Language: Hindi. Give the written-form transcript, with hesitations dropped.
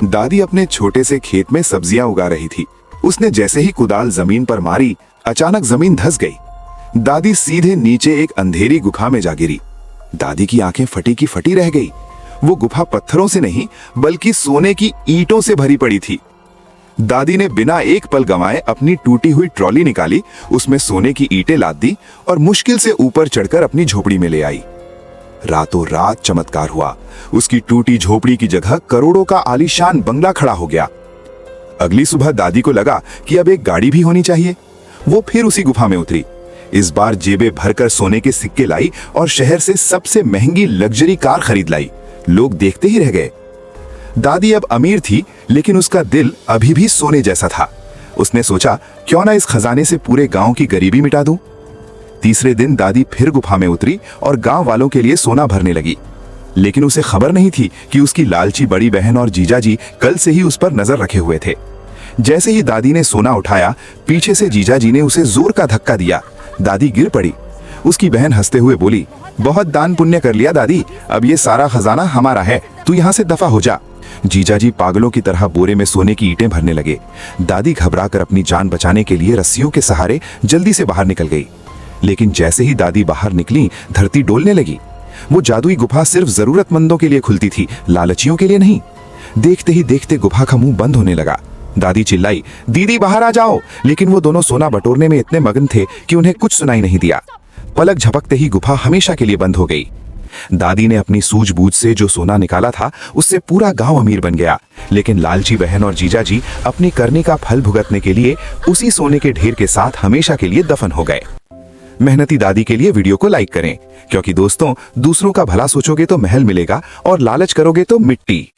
दादी अपने छोटे से खेत में सब्जियां उगा रही थी। उसने जैसे ही कुदाल जमीन पर मारी, अचानक जमीन धंस गई। दादी सीधे नीचे एक अंधेरी गुफा में जा गिरी। दादी की आंखें फटी की फटी रह गई। वो गुफा पत्थरों से नहीं बल्कि सोने की ईंटों से भरी पड़ी थी। दादी ने बिना एक पल गंवाए अपनी टूटी हुई ट्रॉली निकाली, उसमें सोने की ईंटें लाद दी और मुश्किल से ऊपर चढ़कर अपनी झोपड़ी में ले आई। रातों रात चमत्कार हुआ। उसकी टूटी झोपड़ी की जगह करोड़ों का आलीशान बंगला खड़ा हो गया। अगली सुबह दादी को लगा कि अब एक गाड़ी भी होनी चाहिए। वो फिर उसी गुफा में उतरी। इस बार जेबें भरकर सोने के सिक्के लाई और शहर से सबसे महंगी लग्जरी कार खरीद लाई। लोग देखते ही रह गए। दादी अब अमीर थी, लेकिन उसका दिल अभी भी सोने जैसा था। उसने सोचा, क्यों ना इस खजाने से पूरे गांव की गरीबी मिटा दूं। तीसरे दिन दादी फिर गुफा में उतरी और गांव वालों के लिए सोना भरने लगी। लेकिन उसे खबर नहीं थी कि उसकी लालची बड़ी बहन और जीजाजी कल से ही उस पर नजर रखे हुए थे। जैसे ही दादी ने सोना उठाया, पीछे से जीजाजी ने उसे जोर का धक्का दिया। दादी गिर पड़ी। उसकी बहन हंसते हुए बोली, बहुत दान पुण्य कर लिया दादी, अब ये सारा खजाना हमारा है, तू यहाँ से दफा हो जा। जीजाजी पागलों की तरह बोरे में सोने की ईंटें भरने लगे। दादी घबराकर अपनी जान बचाने के लिए रस्सियों के सहारे जल्दी से बाहर निकल गई। लेकिन जैसे ही दादी बाहर निकली, धरती डोलने लगी। वो जादुई गुफा सिर्फ जरूरतमंदों के लिए खुलती थी, लालचियों के लिए नहीं। देखते ही देखते गुफा का मुंह बंद होने लगा। दादी चिल्लाई, दीदी बाहर आ जाओ, लेकिन वो दोनों सोना बटोरने में इतने मगन थे कि उन्हें कुछ सुनाई नहीं दिया। पलक झपकते ही गुफा हमेशा के लिए बंद हो गई। दादी ने अपनी सूझबूझ से जो सोना निकाला था, उससे पूरा गांव अमीर बन गया। लेकिन लालची बहन और जीजाजी अपनी करनी का फल भुगतने के लिए उसी सोने के ढेर के साथ हमेशा के लिए दफन हो गए। मेहनती दादी के लिए वीडियो को लाइक करें, क्योंकि दोस्तों, दूसरों का भला सोचोगे तो महल मिलेगा और लालच करोगे तो मिट्टी।